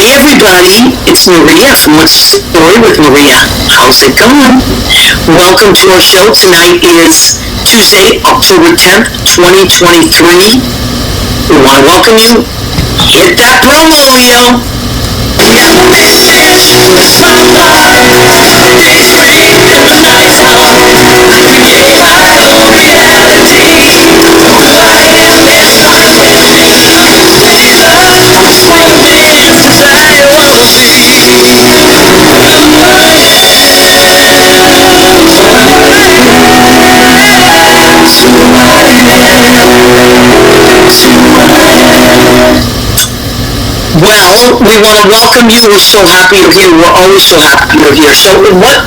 Hi everybody, it's Maria from What's the Story with Maria. How's it going? Welcome to our show. Tonight is Tuesday, October 10th, 2023. We want to welcome you. Hit that drum roll, yo! Well, we want to welcome you. We're so happy you're here. We're always so happy you're here. So what,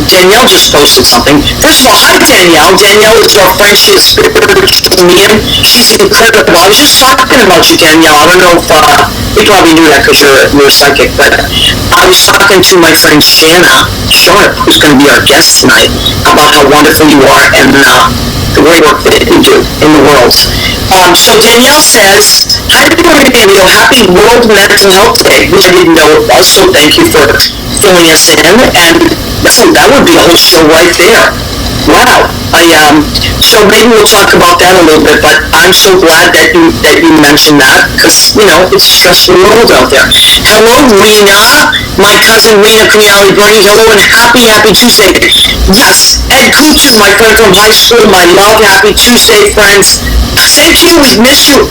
Danielle just posted something. First of all, hi Danielle. Danielle is our friend. She's spiritual medium. She's incredible. I was just talking about you, Danielle. I don't know if, you probably knew that because you're a psychic, but I was talking to my friend Shanna Sharp, who's going to be our guest tonight, about how wonderful you are and the great work that you do in the world. So Danielle says, hi Danielle, happy World Mental Health Day, which I didn't know it was, so thank you for filling us in, and that would be a whole show right there. Wow. So maybe we'll talk about that a little bit, but I'm so glad that you mentioned that, because, it's a stressful world out there. Hello, Rena, my cousin Rena Cugnali-Bernie, hello, and happy Tuesday. Yes, Ed Cooch is my friend from high school, my love, happy Tuesday, friends. Thank you, we miss you,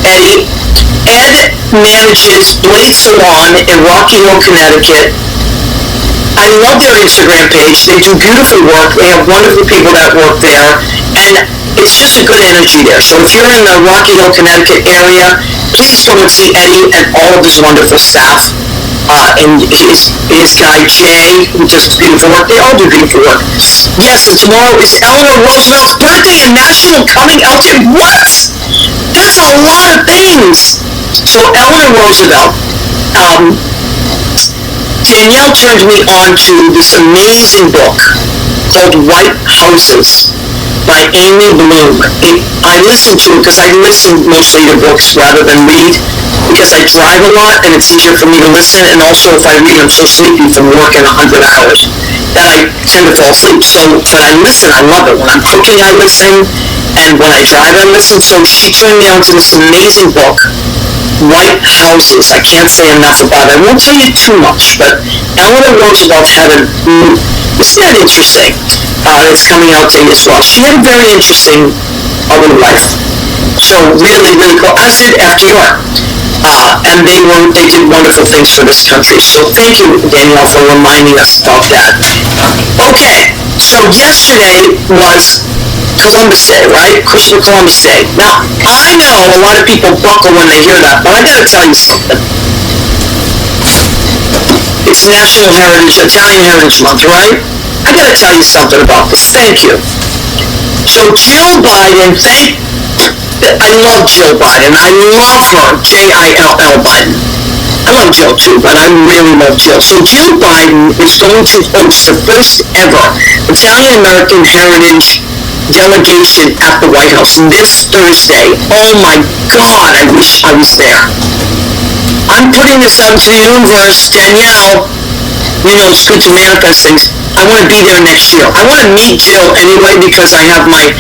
Eddie. Ed manages Blade Salon in Rocky Hill, Connecticut. I love their Instagram page. They do beautiful work. They have wonderful people that work there. And it's just a good energy there. So if you're in the Rocky Hill, Connecticut area, please come and see Eddie and all of his wonderful staff. And his guy Jay, who does beautiful work. They all do beautiful work. Yes, and tomorrow is Eleanor Roosevelt's birthday and National Coming Out Day. What? That's a lot of things. So Eleanor Roosevelt, Danielle turned me on to this amazing book called White Houses by Amy Bloom. I listen to it because I listen mostly to books rather than read, because I drive a lot and it's easier for me to listen, and also if I read I'm so sleepy from working 100 hours that I tend to fall asleep. So when I listen, I love it. When I'm cooking, I listen, and when I drive, I listen. So she turned me on to this amazing book, White Houses. I can't say enough about it. I won't tell you too much, but Eleanor Roosevelt had isn't that interesting? It's coming out today as well. She had a very interesting other life. So really, really cool. As did FDR. And they did wonderful things for this country. So thank you, Danielle, for reminding us about that. Okay, so yesterday was Columbus Day, right? Christopher Columbus Day. Now, I know a lot of people buckle when they hear that, but I gotta tell you something. It's National Italian Heritage Month, right? I gotta tell you something about this. Thank you. So Jill Biden, I love Jill Biden. I love her, Jill Biden. I love Jill too, but I really love Jill. So Jill Biden is going to host the first ever Italian American Heritage delegation at the White House this Thursday. Oh my God, I wish I was there. I'm putting this out to the universe, Danielle. It's good to manifest things. I want to be there next year. I want to meet Jill anyway because I have my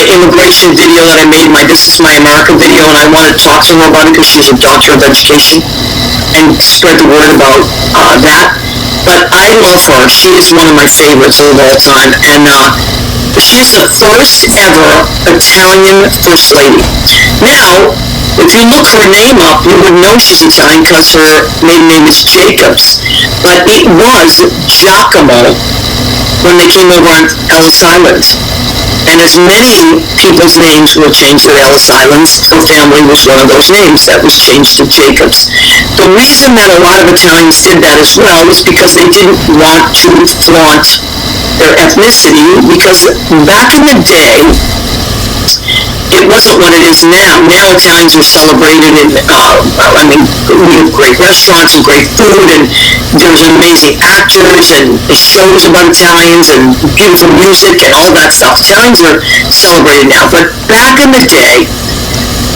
immigration video that I made, my This Is My America video, and I want to talk to her about it because she's a doctor of education and spread the word about that. But I love her. She is one of my favorites of all time, and she's the first ever Italian First Lady. Now, if you look her name up, you would know she's Italian because her maiden name is Jacobs. But it was Giacomo when they came over on Ellis Island. And as many people's names were changed at Ellis Island, her family was one of those names that was changed to Jacobs. The reason that a lot of Italians did that as well is because they didn't want to flaunt their ethnicity, because back in the day, it wasn't what it is now. Now Italians are celebrated in, we have great restaurants and great food, and there's amazing actors and shows about Italians and beautiful music and all that stuff. Italians are celebrated now, but back in the day,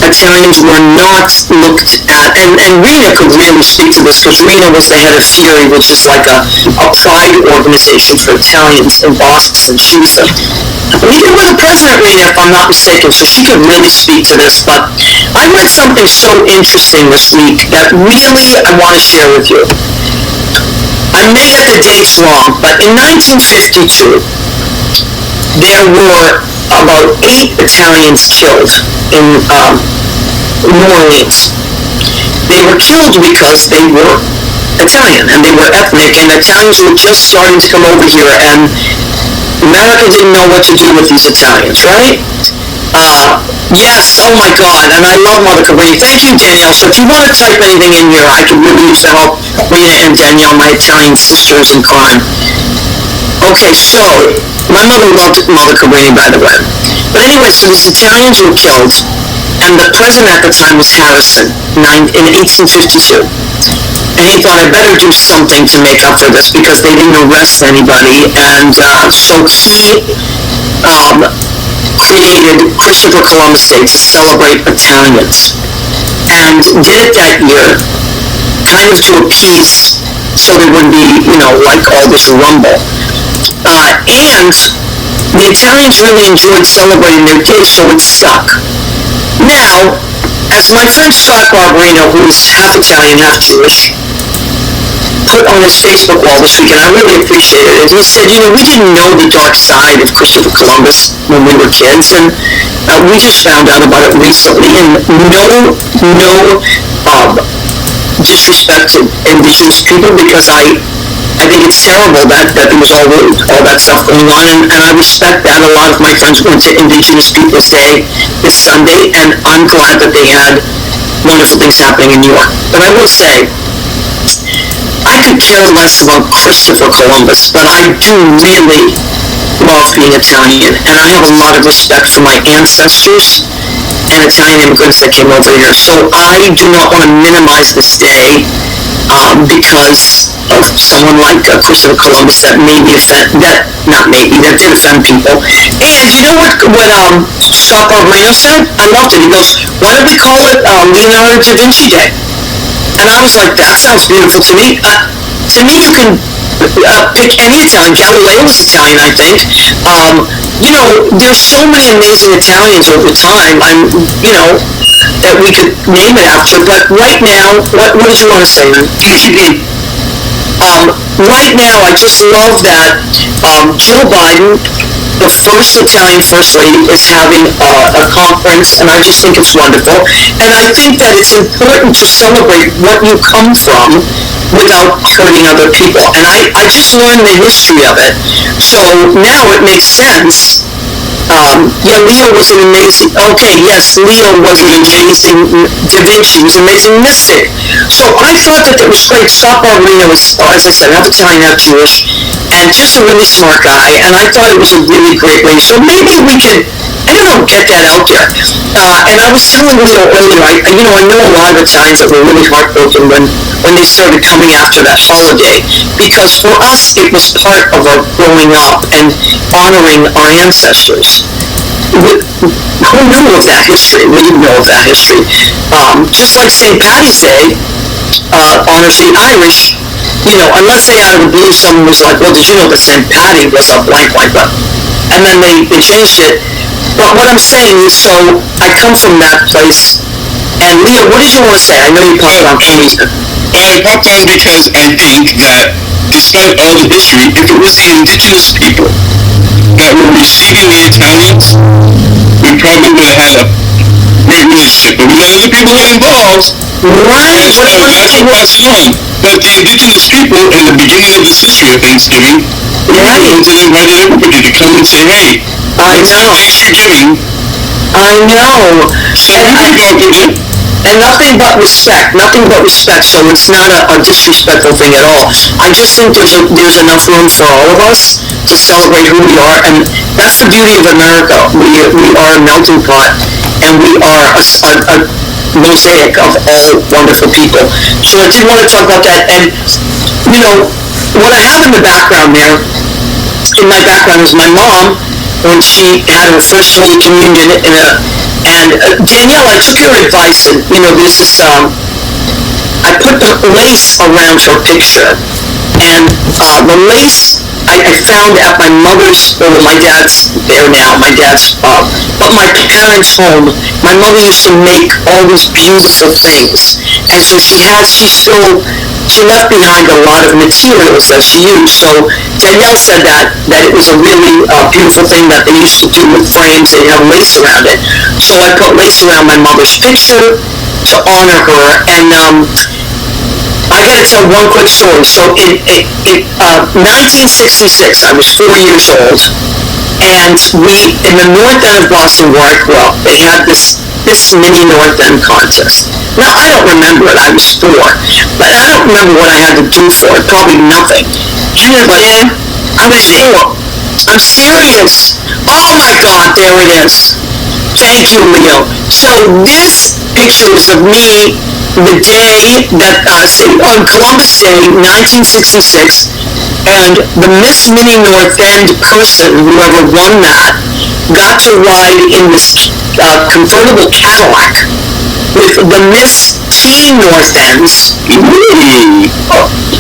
Italians were not looked at, and Rena could really speak to this because Rena was the head of Fury, which is like a pride organization for Italians in Boston. She was even with the president, Rena, if I'm not mistaken, so she could really speak to this. But I read something so interesting this week that really I want to share with you. I may get the dates wrong, but in 1952, there were about 8 Italians killed in New Orleans. They were killed because they were Italian and they were ethnic, and Italians were just starting to come over here, and America didn't know what to do with these Italians, right? Yes, oh my God, and I love Mother Cabrini. Thank you, Danielle. So if you want to type anything in here, I could really use the help. Rena and Danielle, my Italian sisters in crime. Okay, so my mother loved Mother Cabrini, by the way. But anyway, so these Italians were killed, and the president at the time was Harrison in 1852. And he thought, I better do something to make up for this because they didn't arrest anybody. And so he created Christopher Columbus Day to celebrate Italians. And did it that year, kind of to appease, so there wouldn't be, like all this rumble. And the Italians really enjoyed celebrating their day, so it stuck. Now, as my friend Scott Barberino, who is half Italian, half Jewish, put on his Facebook wall this week, and I really appreciated it. He said, we didn't know the dark side of Christopher Columbus when we were kids, and we just found out about it recently. And no disrespect to indigenous people, because I think it's terrible that there was all that stuff going on, and I respect that. A lot of my friends went to Indigenous Peoples Day this Sunday, and I'm glad that they had wonderful things happening in New York. But I will say, I could care less about Christopher Columbus, but I do really love being Italian, and I have a lot of respect for my ancestors and Italian immigrants that came over here. So I do not want to minimize this day because of someone like Christopher Columbus that did offend people. And you know what Scott Barberino said? I loved it. He goes, why don't they call it Leonardo da Vinci Day? And I was like, that sounds beautiful to me. To me, you can pick any Italian. Galileo was Italian, I think. There's so many amazing Italians over time, that we could name it after. But right now, what did you want to say? Right now, I just love that Jill Biden, the first Italian First Lady, is having a conference, and I just think it's wonderful. And I think that it's important to celebrate what you come from without hurting other people. And I just learned the history of it. So now it makes sense. Leo was an amazing, Da Vinci was an amazing mystic. So I thought that was great. Scott Barberino is, as I said, half Italian, half Jewish, and just a really smart guy, and I thought it was a really great way. So maybe we could, get that out there. And I was telling Leo earlier, I know a lot of Italians that were really heartbroken when they started coming after that holiday, because for us, it was part of our growing up and honoring our ancestors. Who knew of that history? We didn't know of that history. Just like St. Paddy's Day honors the Irish, unless they out of the blue someone was like, well, did you know that St. Paddy was a blank like that? And then they changed it. But what I'm saying is, so I come from that place. And Leo, what did you want to say? I know you popped on for a reason. I popped on because I think that despite all the history, if it was the indigenous people that were receiving the Italians, we probably would have had a great relationship. But we let other people get involved. Right. So that's what brought it on. But the indigenous people, in the beginning of this history of Thanksgiving, were the ones that invited everybody to come and say, hey, thanks for giving. I know. So we can go give it. And nothing but respect. So it's not a disrespectful thing at all. I just think there's enough room for all of us to celebrate who we are, and that's the beauty of America. We are a melting pot, and we are a mosaic of all wonderful people. So I did want to talk about that. And what I have in the background there, in my background, is my mom when she had her first Holy Communion, and And Danielle, I took your advice, and there's this. I put lace around her picture, and the lace I found at my mother's, or my dad's there now, my dad's, but my parents' home. My mother used to make all these beautiful things, and so she left behind a lot of materials that she used. So Danielle said that it was a really beautiful thing that they used to do with frames. They have lace around it. So I put lace around my mother's picture to honor her, and I got to tell one quick story. So in 1966, I was 4 years old, and we, in the north end of Boston where I grew up, they had this mini north end contest. Now, I don't remember it. I was 4. But I don't remember what I had to do for it. Probably nothing. But I was 4. I'm serious. Oh my God, there it is. Thank you, Leo. So this picture is of me the day that, on Columbus Day, 1966, and the Miss Mini North End person, whoever won that, got to ride in this convertible Cadillac with the Miss Teen North Ends.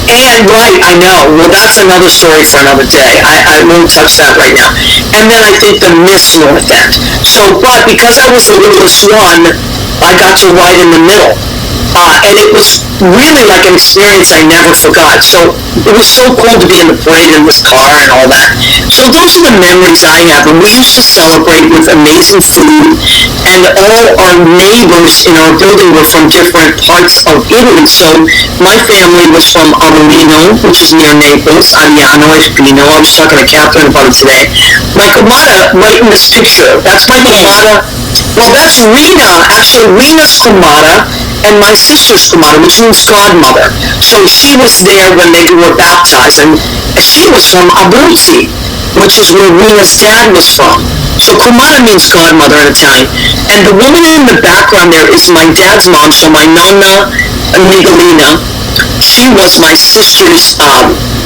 And right, I know. Well, that's another story for another day. I won't touch that right now. And then I think the Miss North End. So, but because I was the littlest one, I got to ride in the middle. And it was really like an experience I never forgot. So it was so cool to be in the parade in this car and all that. So those are the memories I have. And we used to celebrate with amazing food. And all our neighbors in our building were from different parts of Italy. So my family was from Avellino, which is near Naples, Aviano, Espino. I was talking to Catherine about it today. My kumada, right in this picture, that's my kumada. Well, that's Rena. Actually, Rena's kumada and my sister's kumada, which means godmother. So she was there when they were baptized, and she was from Abruzzi, which is where Rena's dad was from. So kumada means godmother in Italian. And the woman in the background there is my dad's mom, so my nonna Nicolina. She was my sister's,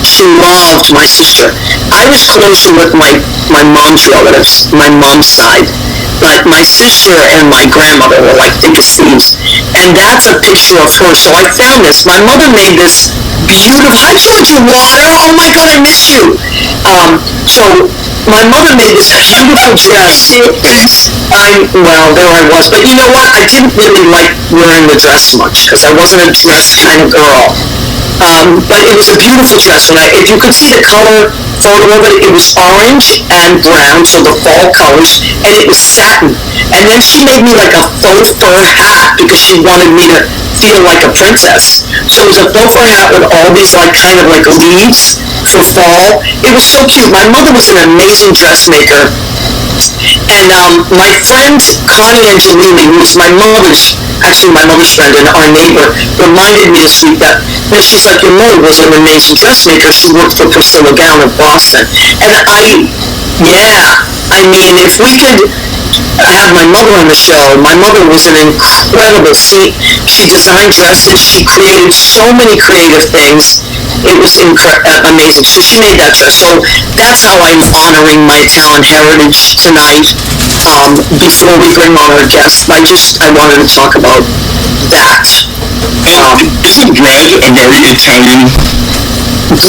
she loved my sister. I was closer with my mom's relatives, my mom's side. But my sister and my grandmother were like thick as thieves. And that's a picture of her. So I found this. My mother made this beautiful, hi Georgie Water, oh my God, I miss you. So my mother made this beautiful dress. Well, there I was. But you know what? I didn't really like wearing the dress much because I wasn't a dress kind of girl. But it was a beautiful dress, and if you could see the color photo of it, it was orange and brown, so the fall colors, and it was satin. And then she made me like a faux fur hat because she wanted me to feel like a princess. So it was a faux fur hat with all these like kind of like leaves for fall. It was so cute. My mother was an amazing dressmaker. And my friend Connie Angelini, who was my mother's friend and our neighbor, reminded me this week that, she's like, your mother was an amazing dressmaker. She worked for Priscilla Gown in Boston. And I mean, if we could have my mother on the show, my mother was an incredible, she designed dresses, she created so many creative things. It was amazing. So she made that dress. So that's how I'm honoring my Italian heritage tonight. Before we bring on our guest, I wanted to talk about that. Isn't bread a very Italian?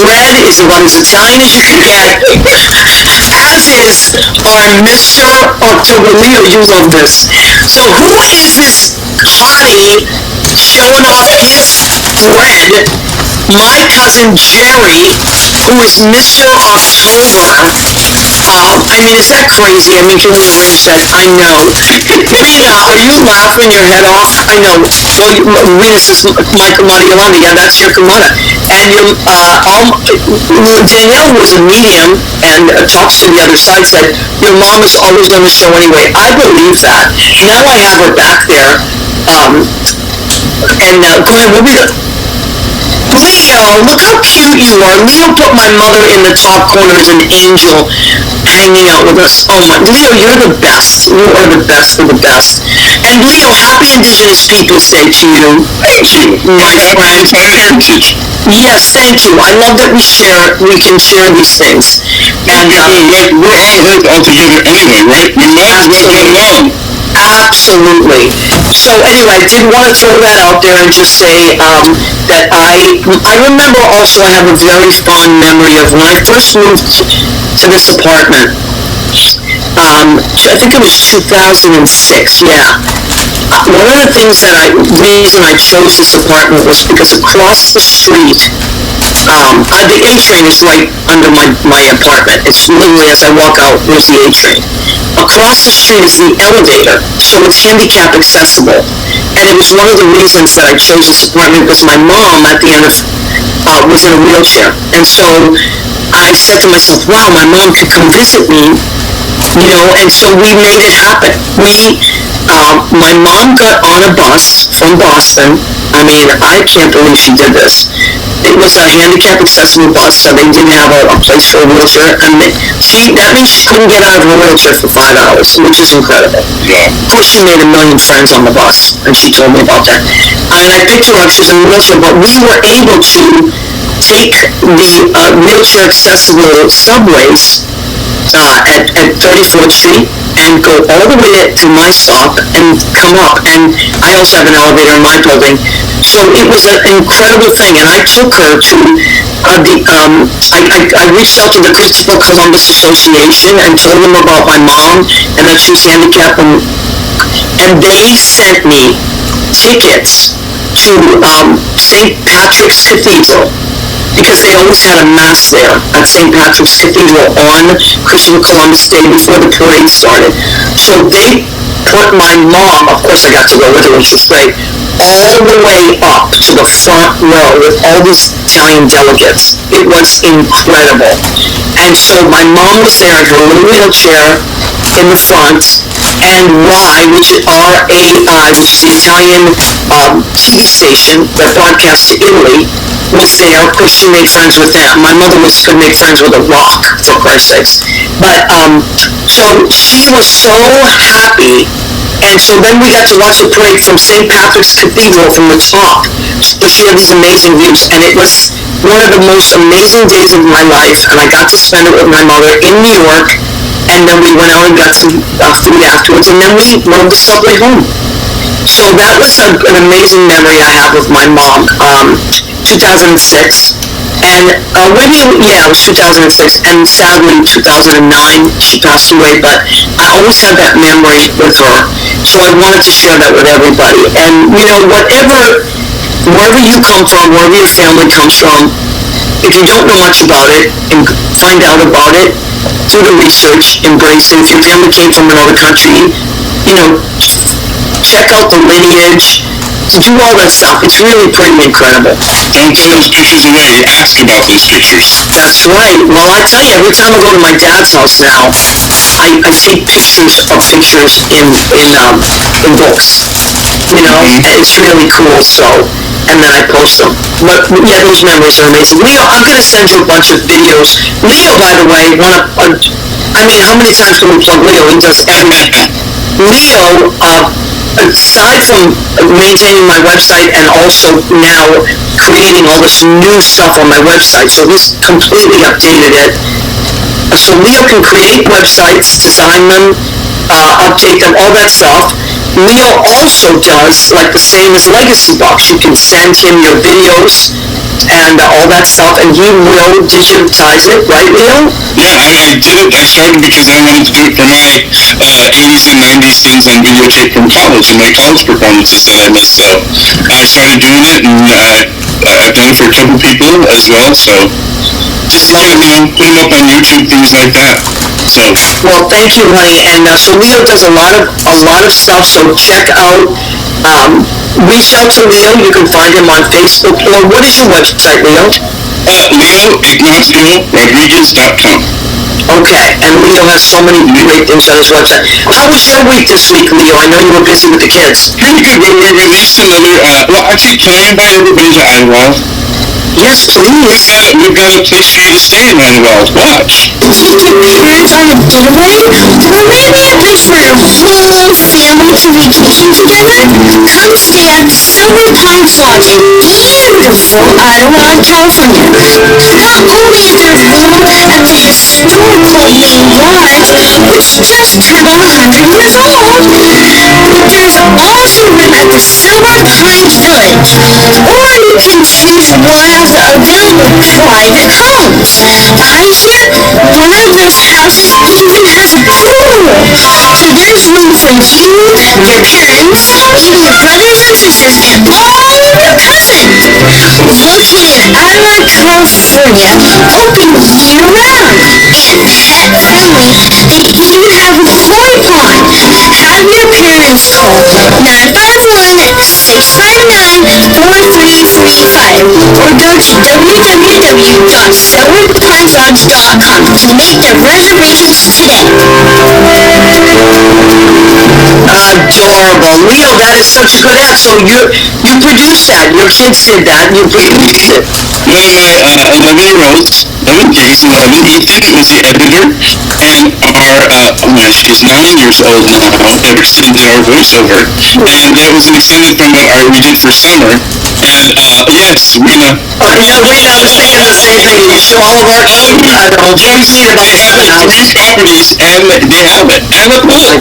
Bread is about as Italian as you can get, as is our Mr. October. Leo, you love this. So who is this hottie showing off his bread? My cousin Jerry, who is Mr. October. I mean, is that crazy? I mean, Julia Rim said, I know. Rena, are you laughing your head off? I know. Well, Rena says, my Kamada Yolanda. Yeah, that's your Kamada. And Danielle was a medium and talks to the other side, said, your mom is always on the show anyway. I believe that. Now I have her back there. Go ahead, we'll be good. Leo, look how cute you are. Leo put my mother in the top corner as an angel hanging out with us. Oh my, Leo, you're the best. You are the best of the best. And Leo, happy Indigenous Peoples Day to you. Thank you. My friend. Yes, thank you. I love that we can share these things. And we're on Earth all together anyway, right? Your mom's not your mom. Absolutely. So anyway, I did want to throw that out there and just say that I remember also I have a very fond memory of when I first moved to this apartment. I think it was 2006. Yeah. One of the things reason I chose this apartment was because across the street, the A train is right under my apartment. It's literally as I walk out, there's the A train. Across the street is the elevator, so it's handicap accessible. And it was one of the reasons that I chose this apartment because my mom at the end of was in a wheelchair. And so I said to myself, wow, my mom could come visit me, and so we made it happen. My mom got on a bus from Boston. I mean, I can't believe she did this. It was a handicap accessible bus, so they didn't have a place for a wheelchair. And that means she couldn't get out of her wheelchair for 5 hours, which is incredible. Yeah. Of course, she made 1 million friends on the bus, and she told me about that. And I picked her up. She was in a wheelchair, but we were able to take the wheelchair accessible subways at 34th Street and go all the way to my stop and come up. And I also have an elevator in my building. So it was an incredible thing. And I took her to I reached out to the Christopher Columbus Association and told them about my mom and that she was handicapped. And they sent me tickets to St. Patrick's Cathedral, because they always had a mass there at St. Patrick's Cathedral on Christopher Columbus Day before the parade started. So they put my mom, of course I got to go with her, which was great, all the way up to the front row with all these Italian delegates. It was incredible. And so my mom was there in her little wheelchair in the front, and RAI, which is R-A-I, which is the Italian TV station that broadcasts to Italy, was there because she made friends with them. My mother could make friends with a rock, for Christ's sakes. But so she was so happy, and so then we got to watch the parade from St. Patrick's Cathedral from the top. So she had these amazing views, and it was one of the most amazing days of my life, and I got to spend it with my mother in New York, and then we went out and got some food afterwards, and then we rode the subway home. So that was an amazing memory I have with my mom. 2006, and it was 2006, and sadly 2009 she passed away, but I always have that memory with her, so I wanted to share that with everybody. And wherever you come from, wherever your family comes from, if you don't know much about it, and find out about it, do the research, embrace it. If your family came from another country, check out the lineage, to do all that stuff. It's really pretty incredible. Don't throw those pictures away. Ask about those pictures. That's right. Well, I tell you, every time I go to my dad's house now, I see pictures of pictures in books. And it's really cool. So, and then I post them. But yeah, those memories are amazing. Leo, I'm going to send you a bunch of videos. Leo, by the way, how many times can we plug Leo? He does everything. Leo, aside from maintaining my website and also now creating all this new stuff on my website, so he's completely updated it. So Leo can create websites, design them, update them, all that stuff. Leo also does, like the same as Legacy Box. You can send him your videos and all that stuff, and he will digitize it, right, Leo? Yeah, I did it. I started because I wanted to do it for my 80s and 90s things on videotape from college and my college performances that I missed. So I started doing it, and I've done it for a couple people as well. So just put them up on YouTube, things like that. So well, thank you, honey. And so Leo does a lot of stuff. So check out. Reach out to Leo. You can find him on Facebook. Or what is your website, Leo? LeoIgnacioRodriguez.com. Okay, and Leo has so many great things on his website. How was your week this week, Leo? I know you were busy with the kids. Pretty good. We released another. Can I invite everybody to Idlewild? Yes, please. We've got a place for you to stay in Idlewild. Watch. You can be parents on a getaway, or maybe a place for your whole family to vacation together. Come stay at Summertime Lodge in beautiful Idlewild, California. Not only is there food at the historical Main Lodge, which just turned 100 years old. There's also the Silver Pines Village, or you can choose one of the available private homes. Here, one of those houses even has a pool. So there's room for you, your parents, even your brothers and sisters, and all your cousins. Located in Adelaide, California, open year-round. And pet friendly, they even have a koi pond. Have your parents call 951-659-4335 or go to www.silverpineslodge.com to make your reservations today. Adorable. Leo, that is such a good app. So you produced that. Your kids did that. You produced it. One of my 11-year-olds, 11 Jason, 11, Ethan, was the editor, and she's 9 years old now, Everson did our voiceover, and that was an extended promo we did for summer, and yes, Rena. Yeah, Rena, I was thinking the same thing. You show all of our James Lee about They have 3 properties, and they have it, and a pool.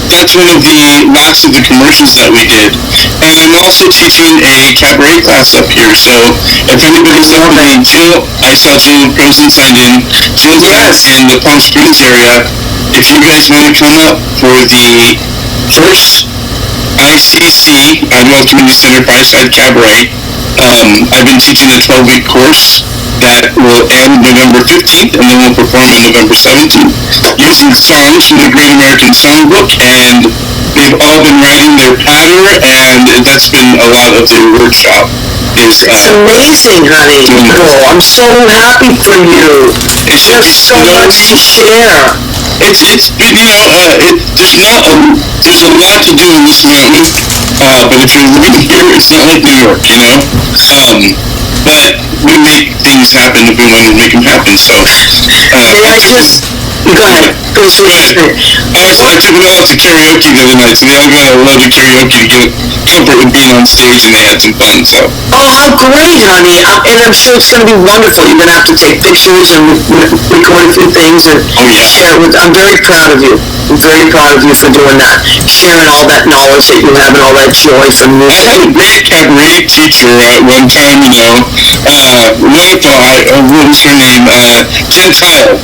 That's one of the last of the commercials that we did. And I'm also teaching a cabaret class up here, so if anybody's listening, Jill, I saw Jill Rosen signed in. Jill's back in the Palm Springs area. If you guys want to come up for the first ICC, Admiral Community Center Fireside Cabaret, I've been teaching a 12-week course that will end November 15th, and then we'll perform on November 17th, using songs from the Great American Songbook, and they've all been writing their patter, and that's been a lot of their workshop. It's amazing, honey. Oh, I'm so happy for you. You have so much to share. There's a lot to do in this mountain, but if you're living here, it's not like New York, but we make things happen if we want to make them happen, so. May I just... Go ahead. I took it all out to karaoke the other night, so they all got a lovely karaoke to get comfort with being on stage, and they had some fun, so. Oh, how great, honey. And I'm sure it's going to be wonderful. You're going to have to take pictures and record a few things and share it with... I'm very proud of you. I'm very proud of you for doing that. Sharing all that knowledge that you have and all that joy from music. I had a great cabaret teacher at one time, what was her name? Gentile,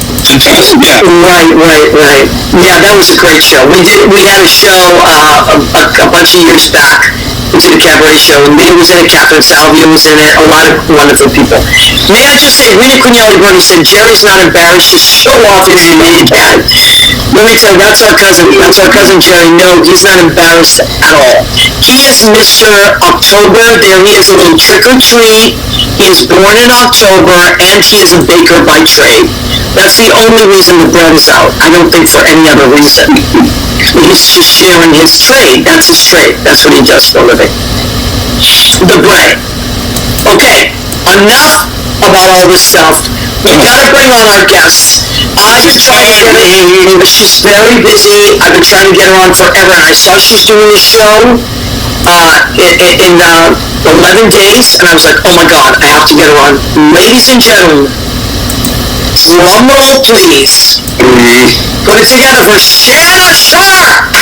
yeah. Right. Yeah, that was a great show. We had a show a bunch of years back. We did a cabaret show, and Lee was in it, Catherine Salvia was in it, a lot of wonderful people. May I just say, Rita Quignelli-Bernie said, Jerry's not embarrassed to show off his unique cat. Let me tell you, that's our cousin Jerry. No, he's not embarrassed at all. He is Mr. October. There he is, a little trick-or-treat. He is born in October, and he is a baker by trade. That's the only reason the bread is out. I don't think for any other reason. He's just sharing his trade. That's his trade. That's what he does for a living. The bread. Okay, enough about all this stuff. We gotta bring on our guests. I've tried to get her in, but she's very busy. I've been trying to get her on forever, and I saw she's doing a show in 11 days, and I was like, oh my God, I have to get her on. Ladies and gentlemen, drum roll, please. Put it together for Shanna Sharp.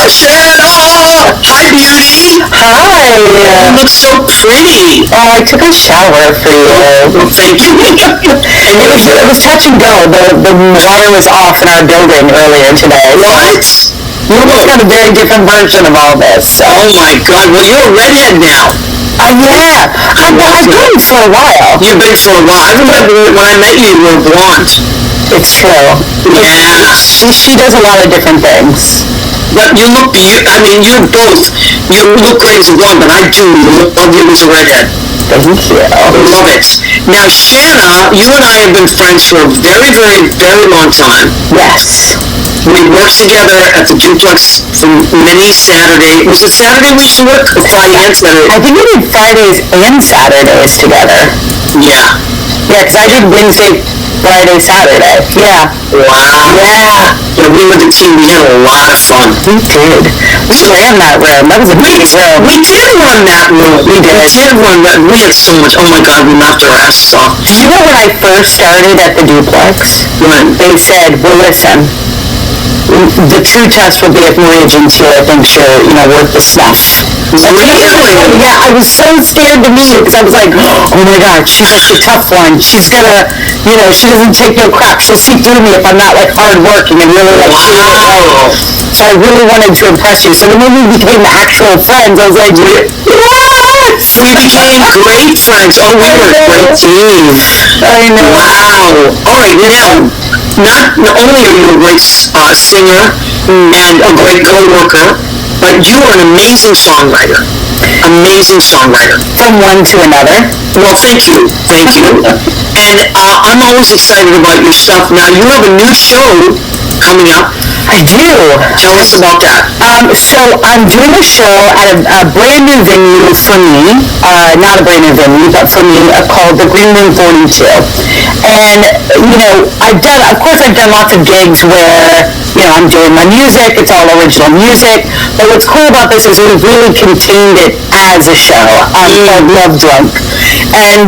Shanna, hi, beauty. Hi. You look so pretty. Oh, I took a shower for you. Well, thank you. It was touch and go. The water was off in our building earlier today. What? You almost got a very different version of all this. So. Oh my God! Well, you're a redhead now. Yeah. I've been for a while. You've been for a while. I remember when I met you, you were blonde. It's true. Yeah. She does a lot of different things. But you look you're both. You look great as a blonde, but I do love you as a redhead. Thank you. I love it. Now, Shanna, you and I have been friends for a very, very, very long time. Yes. We worked together at the duplex for many Saturdays. Was it Saturday we used to work? Or Friday and Saturday? I think we did Fridays and Saturdays together. Yeah. Yeah, because I did Wednesday, Friday, Saturday. Yeah. Wow. Yeah. Yeah, we were the team. We had a lot of fun. We did. We ran that room. That was a big room. We did run that room. We did. We did run that. We had so much. Oh my God, we laughed our asses off. You know when I first started at the duplex? When? They said, well, listen, the true test will be if Maria Gentile thinks you're, worth the snuff. Really? Yeah, I was so scared to meet her because I was like, oh my God, she's like the tough one. She's gonna, she doesn't take no crap. She'll see through me if I'm not like hardworking and really like. Wow. So I really wanted to impress you. So then when we became actual friends, I was like, yes! We became great friends. Oh, we were a great team. I know. Wow. All right, now, not only are you a great singer and a great co-worker, but you are an amazing songwriter. Amazing songwriter. From one to another. Well, thank you. Thank you. And I'm always excited about your stuff. Now, you have a new show coming up. I do. Tell us about that. So I'm doing a show at a brand new venue for me, not a brand new venue, but for me, called the Green Room 42. And, I've done lots of gigs where, I'm doing my music, it's all original music, but what's cool about this is we've really contained it as a show, called Love Drunk. And,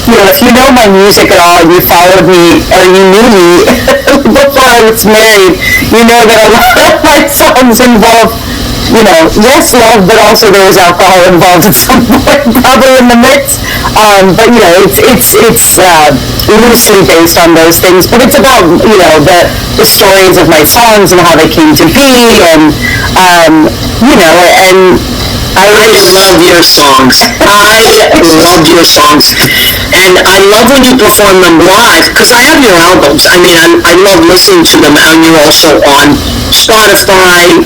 if you know my music at all, you followed me, or you knew me before I was married, you know that a lot of my songs involve, yes, love, but also there was alcohol involved at some point, probably in the mix. But, it's loosely based on those things, but it's about, the stories of my songs and how they came to be, and, and I love your songs. I love your songs. And I love when you perform them live, because I have your albums. I mean, I love listening to them, and you're also on Spotify.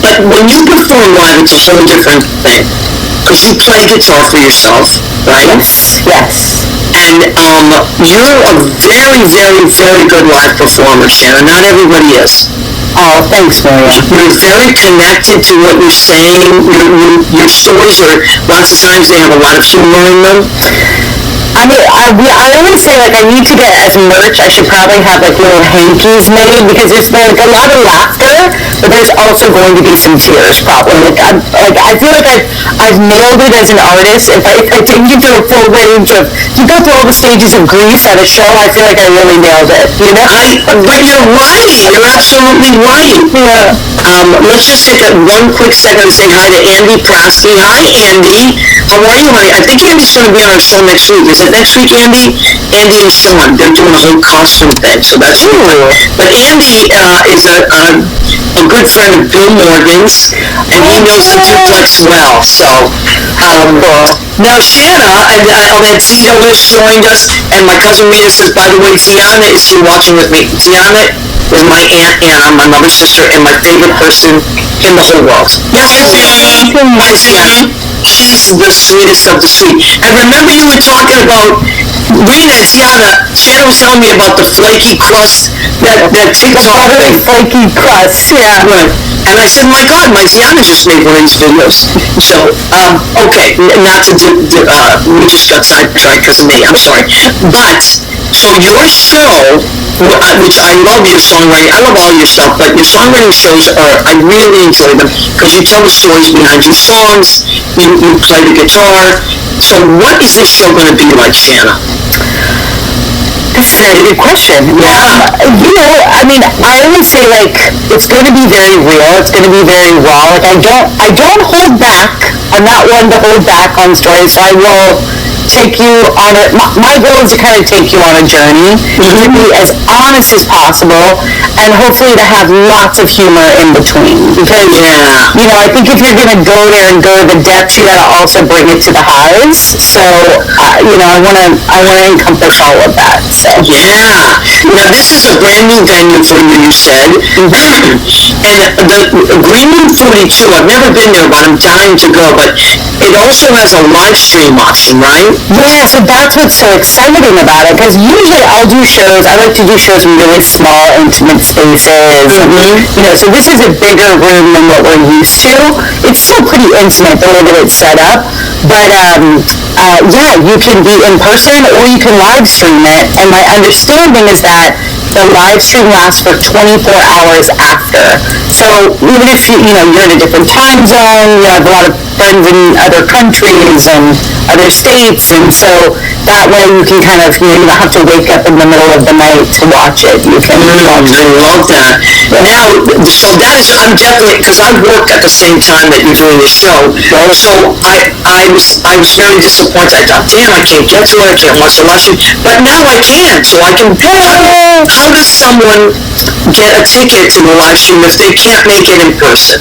But when you perform live, it's a whole different thing. Because you play guitar for yourself, right? Yes. And you're a very, very, very good live performer, Shanna. Not everybody is. Oh, thanks, Maria. You're very connected to what you're saying. Your stories are, lots of times they have a lot of humor in them. I mean, I always say, I need to get, as merch, I should probably have, little hankies made, because there's, a lot of laughter, but there's also going to be some tears, probably. I feel like I've nailed it as an artist. If I take you through a full range of, if you go through all the stages of grief at a show, I feel like I really nailed it, But you're right. You're absolutely right. Yeah. Let's just take one quick second to say hi to Andy Prasky. Hi, Andy. How are you, honey? I think Andy's going to be on our show next week. Is it next week, Andy? Andy and Sean, they're doing a whole costume thing, so that's cool. But Andy is a good friend of Bill Morgan's, and he knows the duplex well. So, now Shanna, Tina Lish joined us, and my cousin Rita says, by the way, Tiana is here watching with me. Tiana is my Aunt Anna, my mother's sister, and my favorite person in the whole world. Hi, Tiana. She's the sweetest of the sweet. And remember you were talking about Rita and Tiana. Shanna was telling me about the flaky crust, that TikTok thing. Flaky crust, yeah. Right. And I said, my God, my Tiana just made one of these videos. So, okay, not to we just got sidetracked because of me. I'm sorry. But, so your show, which I love your songwriting, I love all your stuff, but your songwriting shows I really enjoy them because you tell the stories behind your songs, you play the guitar. So what is this show going to be like, Shanna? That's a very good question. Yeah. I always say, it's going to be very real. It's going to be very raw. I don't hold back. I'm not one to hold back on stories, so I will take you on my goal is to kind of take you on a journey, to be as honest as possible, and hopefully to have lots of humor in between. Because, I think if you're going to go there and go to the depths, you got to also bring it to the highs. So, I want to encompass all of that. So. Yeah. Now, this is a brand new venue for you, you said. And the Green Room 42, I've never been there, but I'm dying to go. But it also has a live stream option, right? Yeah, so that's what's so exciting about it, because usually I'll do shows, I like to do shows in really small, intimate spaces, so this is a bigger room than what we're used to. It's still pretty intimate the way that it's set up, but you can be in person or you can live stream it, and my understanding is that the live stream lasts for 24 hours after. So even if you're in a different time zone, you have a lot of friends in other countries and other states, and so that way you can kind of, you don't have to wake up in the middle of the night to watch it. You can watch it. I love that. Now, so that is, I'm definitely, because I worked at the same time that you're doing the show, so I was very disappointed. I thought, damn, I can't get to it, I can't watch the live stream, but now I can, so I can. How does someone get a ticket to the live stream if they can't make it in person?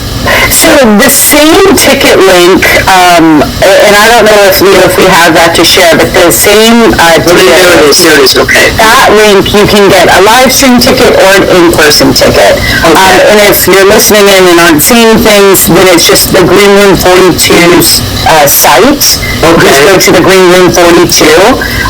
So the same ticket link, and I don't know if we have that to share, but the same ticket. There it is, okay. That link, you can get a live stream ticket or an in-person ticket. Okay. And if you're listening in and aren't seeing things, then it's just the Green Room 42's site. Okay. Just go to the Green Room 42.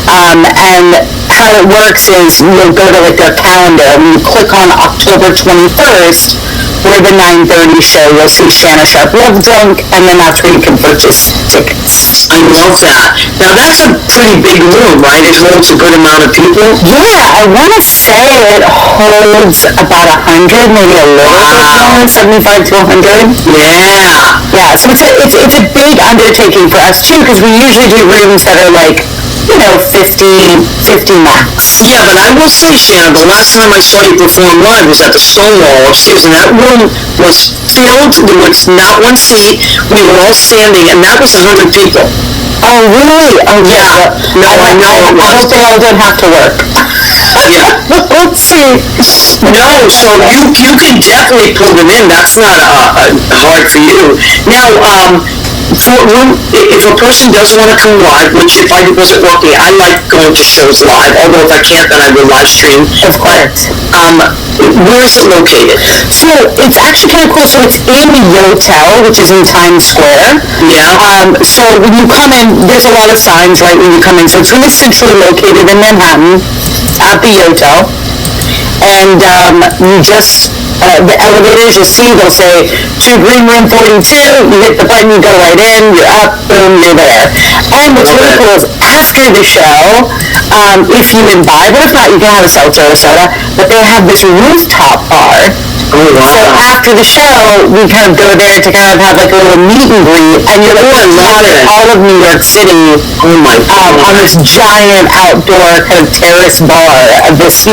And how it works is you'll go to their calendar and you click on October 21st for the 9:30 show. You'll see Shanna Sharp Love Drunk, and then that's where you can purchase tickets. I love that. Now that's a pretty big room, right? It holds a good amount of people. Yeah, I want to say it holds about 100, maybe a little bit more, 75 to 100. Yeah. Yeah, so it's a big undertaking for us too, because we usually do rooms that are 50 max. Yeah, but I will say, Shanna, the last time I saw you perform live was at the Stonewall upstairs, and that room was filled. There was not one seat. We were all standing, and that was 100 people. Oh, really? Oh, yeah. No, I know it was. I hope they all don't have to work. Yeah. Let's see. No, so you can definitely pull them in. That's not hard for you. Now, if a person does want to come live, which if I wasn't working, I like going to shows live, although if I can't, then I will live stream. Of course. Where is it located? So it's actually kind of cool. So it's in the Yotel, which is in Times Square. Yeah. So when you come in, there's a lot of signs right when you come in. So it's really centrally located in Manhattan at the Yotel. And you just, the elevators, you'll see, they'll say, to Green Room 42, you hit the button, you go right in, you're up, boom, you're there. And what's really cool is after the show, if you imbibe, or if not, you can have a seltzer or soda, but they have this rooftop bar. Oh, wow. So after the show, we kind of go there to kind of have a little meet and greet, and you're all of New York City on this giant outdoor kind of terrace bar of this,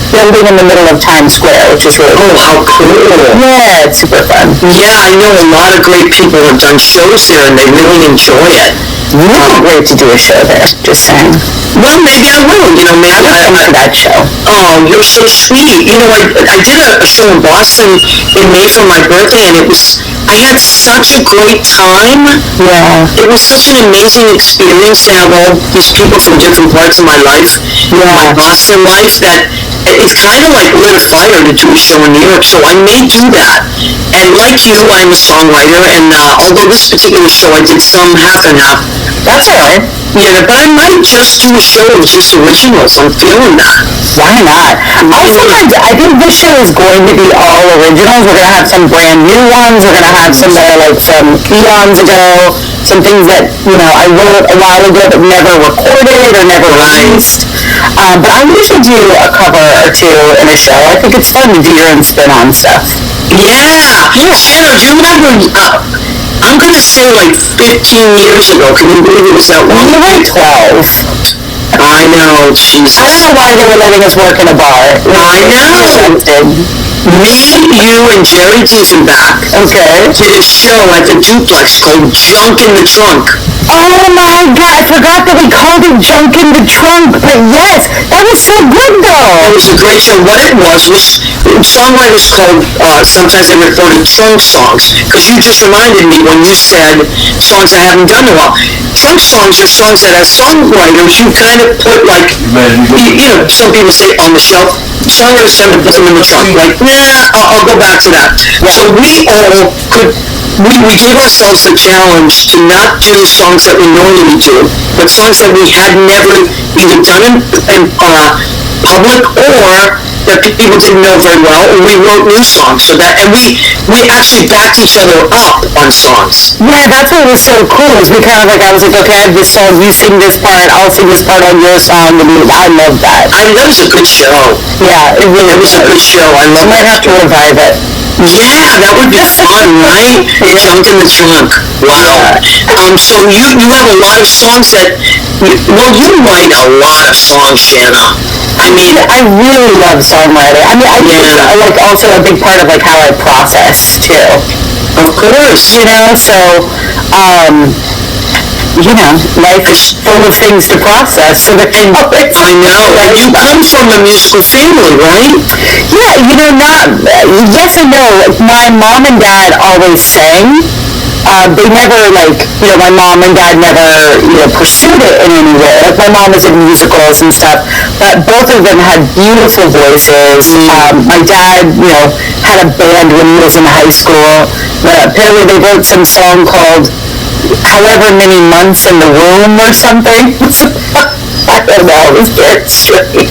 building in the middle of Times Square, which is really cool. Oh, how cool. Yeah, it's super fun. Yeah, I know a lot of great people have done shows there, and they really enjoy it. Really great to do a show there, just saying. Well, maybe I will, man. I love that show. Oh, you're so sweet. I did a show in Boston in May for my birthday, and I had such a great time. Yeah. It was such an amazing experience to have all these people from different parts of my life, my Boston life, that it's kind of like lit a fire to do a show in New York, so I may do that. And like you, I'm a songwriter, and although this particular show I did some half and half. That's all right. Yeah, but I might just do a show of just originals. I'm feeling that. Why not? Also, I think this show is going to be all originals. We're going to have some brand new ones. We're going to have some that are from eons ago. Some things that, I wrote a while ago but never recorded or never released. But I usually do a cover or two in a show. I think it's fun to do your own spin on stuff. Yeah. Shanna, do you remember, I'm going to say 15 years ago. Can you believe it was that long? You were 12. I know, Jesus. I don't know why they were letting us work in a bar. I know. Me, you, and Jerry Diefenbach did a show at the Duplex called Junk in the Trunk. Oh my God, I forgot that we called it Junk in the Trunk, but yes, that was so good though. It was a great show. What it was songwriters called, sometimes they refer to trunk songs, because you just reminded me when you said songs I haven't done in a while. Trunk songs are songs that as songwriters you kind of put some people say on the shelf. Songwriters tend to put them in the trunk, I'll go back to that. So we all we gave ourselves the challenge to not do songs that we normally do, but songs that we had never either done in public or that people didn't know very well, and we wrote new songs. So that, and we actually backed each other up on songs. Yeah, that's what was so cool. Is we kind of like, I was like, okay, I have this song, you sing this part, I'll sing this part on your song, and I love that. That was a good show. Yeah, it really was a good show. I love might have to revive it. Yeah, that would be fun, right? Junk in the trunk. Wow. So you have a lot of songs that, you write a lot of songs, Shanna. I mean, I really love songwriting. I mean, I think it's like also a big part of like how I process too. Of course. You know, so life is full of things to process. So that I know. And you come from a musical family, right? Yeah, yes and no. My mom and dad always sang. They never, my mom and dad never, pursued it in any way. Like, my mom was in musicals and stuff, but both of them had beautiful voices. My dad, had a band when he was in high school. Apparently they wrote some song called However Many Months in the Womb or something. I don't know, it was very strange. It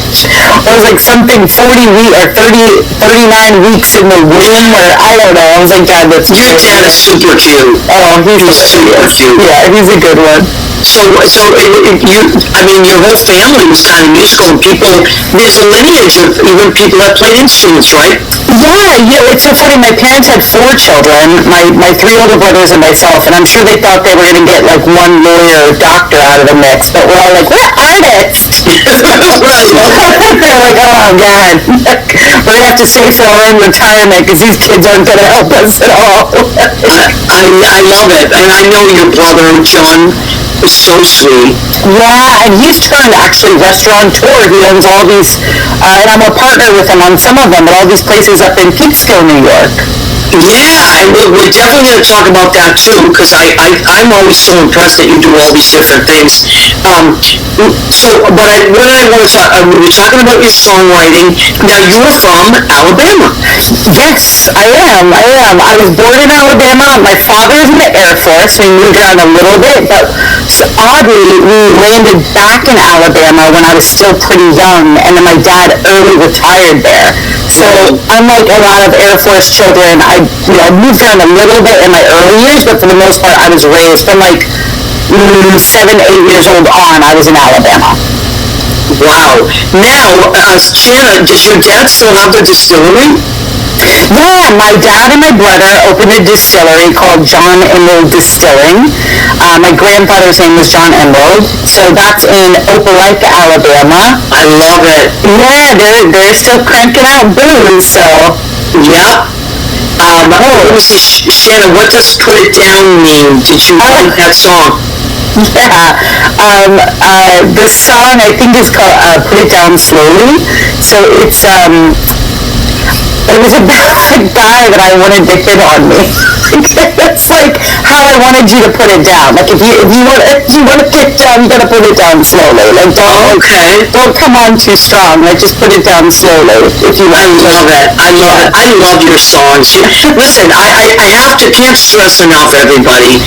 was like something 40 weeks or 39 weeks in the womb, or I don't know. I was like, God, that's your dad is super cute. Oh, he's super cute. Yeah, he's a good one. So your whole family was kind of musical. There's a lineage of even people that played instruments, right? Yeah, it's so funny. My parents had 4 children, my 3 older brothers and myself, and I'm sure they thought they were going to get like one lawyer or doctor out of the mix, but we're all like, we're artists. They're like, oh God, we're going to have to save for our own retirement because these kids aren't going to help us at all. I love it, and I know your brother, John, is so sweet. Yeah, and he's turned actually restaurateur. He owns all these, and I'm a partner with him on some of them, at all these places up in Peekskill, New York. Yeah, and we're definitely going to talk about that too, because I'm always so impressed that you do all these different things. What I want to talk, we were talking about your songwriting. Now, you're from Alabama. Yes, I am. I was born in Alabama. My father was in the Air Force. We moved around a little bit, but oddly, we landed back in Alabama when I was still pretty young, and then my dad early retired there. So, unlike a lot of Air Force children, I moved around a little bit in my early years, but for the most part, I was raised from 7, 8 years old on, I was in Alabama. Wow. Now, Shanna, does your dad still have the distillery? Yeah, my dad and my brother opened a distillery called John Emerald Distilling. My grandfather's name was John Emerald, so that's in Opelika, Alabama. I love it. Yeah, they're still cranking out booze, so. Yeah. Let me see, Shanna, what does Put It Down mean? Did you write that song? Yeah, the song I think is called Put It Down Slowly. So it was about a guy that I wanted to hit on me. It's like how I wanted you to put it down. Like if you want to get down, you gotta put it down slowly. Like don't come on too strong. Like just put it down slowly. If you want. I love your songs. Listen, I can't stress enough, everybody,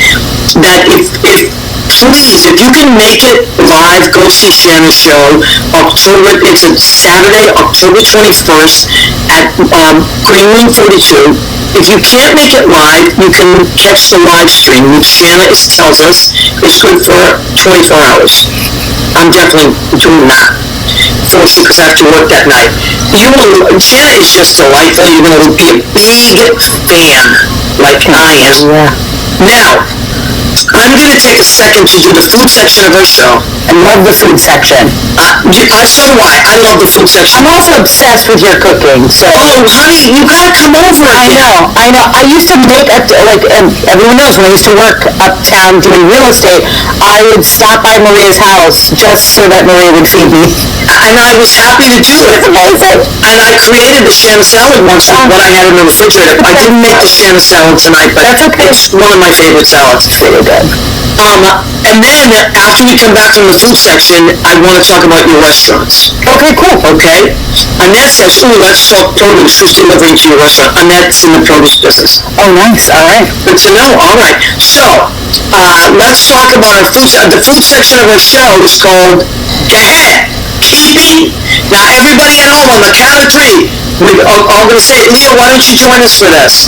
that please, if you can make it live, go see Shanna's show. It's a Saturday, October 21st at Green Room 42. If you can't make it live, you can catch the live stream, which Shanna tells us is good for 24 hours. I'm definitely doing that. Fortunately, because I have to work that night. Shanna is just delightful. You're going to be a big fan, like I am. Yeah. Now, I'm going to take a second to do the food section of our show. I love the food section. So do I. I love the food section. I'm also obsessed with your cooking. So. Oh, honey, you gotta come over. I know. I used to make everyone knows when I used to work uptown doing real estate, I would stop by Maria's house just so that Maria would feed me. And I was happy to do it. And I created the Shanna salad once with what I had in the refrigerator. I didn't make the Shanna salad tonight, but that's okay. It's one of my favorite salads. It's really good. And then after we come back from the food section, I want to talk about your restaurants. Okay, cool. Okay? Annette says, let's talk produce. Who's delivering to your restaurant? Annette's in the produce business. Oh, nice. All right. Good to know. All right. So, let's talk about our food section. The food section of our show is called Go Ahead. Keep eating. Now, everybody at home, on the count of three, we're all going to say, Leo, why don't you join us for this?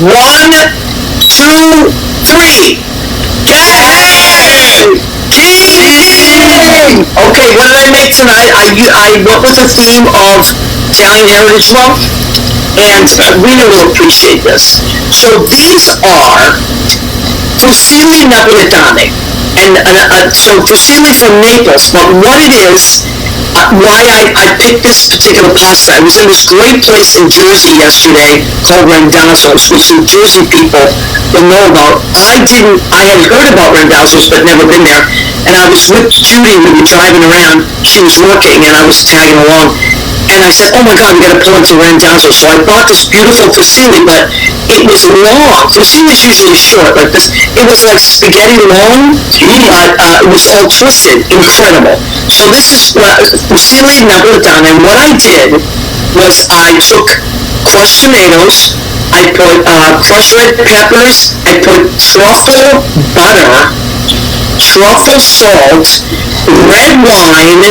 1, 2, 3. King! King! Okay, what did I make tonight? I went with the theme of Italian Heritage Month, and really will appreciate this. So these are fusilli napoletane, and so fusilli from Naples, but what it is, why I picked this particular pasta. I was in this great place in Jersey yesterday called Randazzo's, which some Jersey people will know about. I had heard about Randazzo's but never been there, and I was with Judy. We were driving around. She was working, and I was tagging along. And I said, oh my God, we got to pull into Randazzo. So I bought this beautiful fusilli, but it was long. Fusilli is usually short, like this. It was like spaghetti long, but it was all twisted. Incredible. So this is fusilli napoletane, and what I did was I took crushed tomatoes, I put crushed red peppers, I put truffle butter, truffle salt, red wine,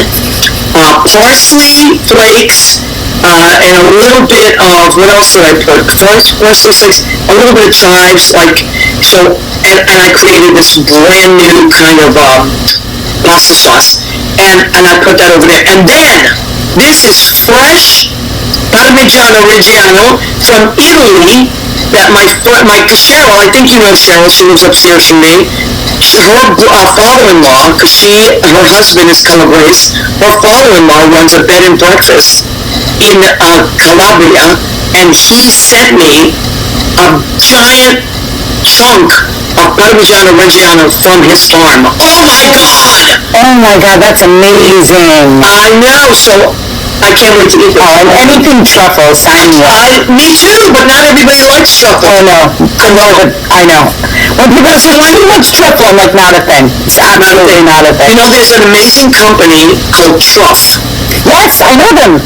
parsley flakes, and a little bit of, what else did I put? Parsley flakes, a little bit of chives, like, so, and I created this brand new kind of pasta sauce, and I put that over there. And then, this is fresh Parmigiano Reggiano from Italy, that my Cheryl, I think you know Cheryl, she lives upstairs from me, her father-in-law, because her husband is Calabrese, her father-in-law runs a bed and breakfast in Calabria, and he sent me a giant chunk of Parmigiano Reggiano from his farm. Oh my God! Oh my God, that's amazing. I know, so I can't wait to eat this. Oh, and anything truffle, sign me up. Me too, but not everybody likes truffle. Oh no, I know. When people say too much truffle, I'm like, not a thing. It's absolutely not a thing. You know, there's an amazing company called Truff. Yes, I know them.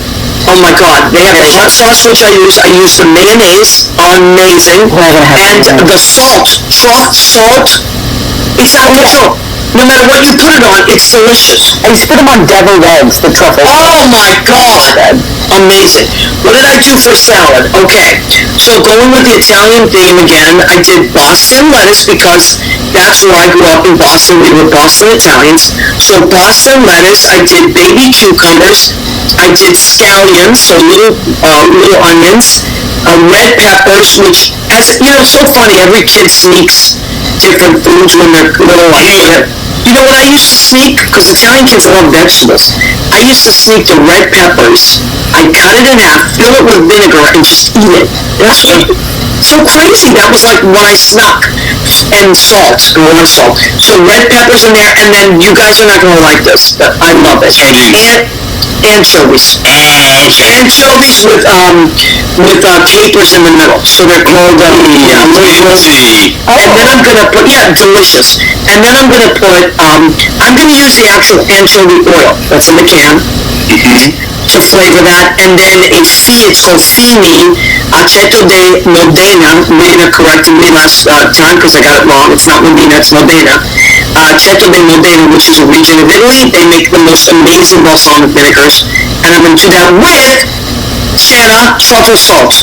Oh my God, they have the hot sauce which I use. I use the mayonnaise, amazing, and the salt, Truff salt. It's unreal. No matter what you put it on, it's delicious. I used to put them on deviled eggs, the truffle. Oh my God, amazing. What did I do for salad? Okay, so going with the Italian theme again, I did Boston lettuce because that's where I grew up in Boston. We were Boston Italians. So Boston lettuce, I did baby cucumbers, I did scallions, so little onions, red peppers, which, as you know, it's so funny, every kid sneaks different foods when they're little. You know what I used to sneak? Because Italian kids love vegetables. I used to sneak the red peppers. I cut it in half, fill it with vinegar, and just eat it. That's so crazy. That was like what I snuck. And salt, and more salt. So red peppers in there, and then you guys are not going to like this, but I love it. Anchovies. Anchovies with capers in the middle. So they're called and then I'm gonna put delicious. And then I'm gonna put I'm gonna use the actual anchovy oil that's in the can to flavor that, and then it's called Fini Aceto de Modena. Lena corrected me last time because I got it wrong. It's not Modena, it's Modena. Aceto de Modena, which is a region of Italy. They make the most amazing balsamic vinegars, and I'm going to do that with Shanna truffle salt.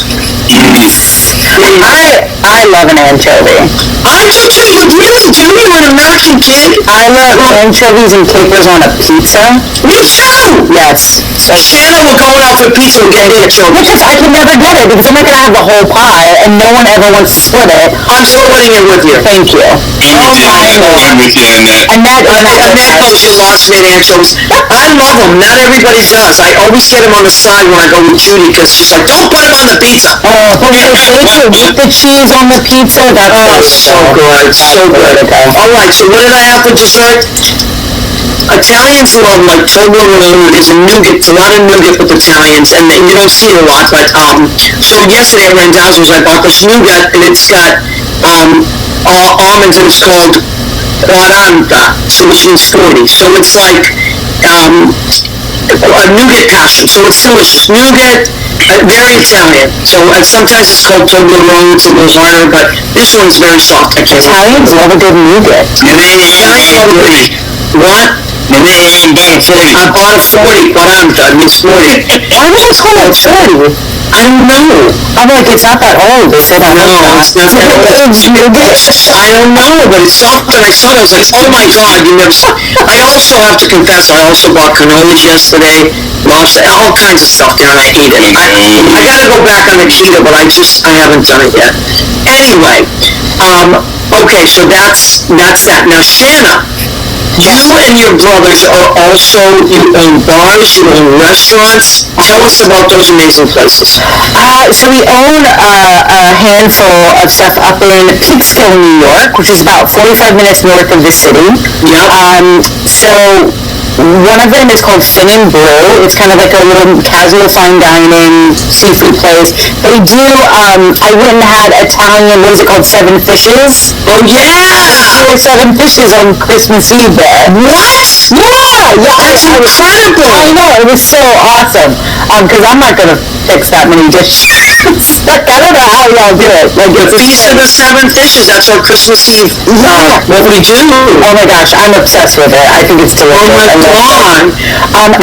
I love an anchovy. I do too. You really do. You're an American kid. I love anchovies and capers on a pizza. Me too. Yes. So Shanna, we're going out for pizza. We're getting anchovies. Because I can never get it because I'm not going to have the whole pie, and no one ever wants to split it. I'm splitting it with you. Thank you. I'm with you on that. And that goes your lost man anchovies. I love them. Not everybody does. I always get them on the side when I go with Judy because she's like, don't put them on the pizza. Oh, but with the cheese on the pizza, that's so good. So good. All right, so what did I have for dessert? Italians love, like Toblerone is a nougat. It's a lot of nougat with Italians, and you don't see it a lot. But so yesterday at Randazzo's, I bought this nougat, and it's got almonds, and it's called 40, so which means 40. So it's like a nougat passion. So it's delicious. Nougat, very Italian. So sometimes it's called Toblerone. It's a little harder, but this one's very soft. I can't. Italians love a good nougat. Italians love a good. What? And then I bought a 40. I bought a 40, 40, means 40. Why would you call it 40? I don't know. I'm like, it's not that old. They say that. No, it's not that old. I don't know, but it's something I saw. I was like, oh my God, you never saw. I also have to confess, I also bought cannolis yesterday, lobster, all kinds of stuff, Karen. I hate it. I gotta go back on the keto, but I haven't done it yet. Anyway, okay, so that's that. Now, Shanna, you and your brothers are also, you own bars, you own restaurants. Tell us about those amazing places. So we own a handful of stuff up in Peekskill, New York, which is about 45 minutes north of the city. Yep. So one of them is called Fin and Brew. It's kind of like a little casual fine dining seafood place. They do, I went and had Italian, what is it called, Seven Fishes? Oh, yeah! There were 7 fishes on Christmas Eve there. What? Yeah! That's incredible! I know, it was so awesome. Because I'm not going to fix that many dishes. Like, I don't know how y'all do it. Like, The Feast of the 7 Fishes, that's our Christmas Eve. Yeah. What we do. Oh my gosh, I'm obsessed with it. I think it's delicious. Oh my God. And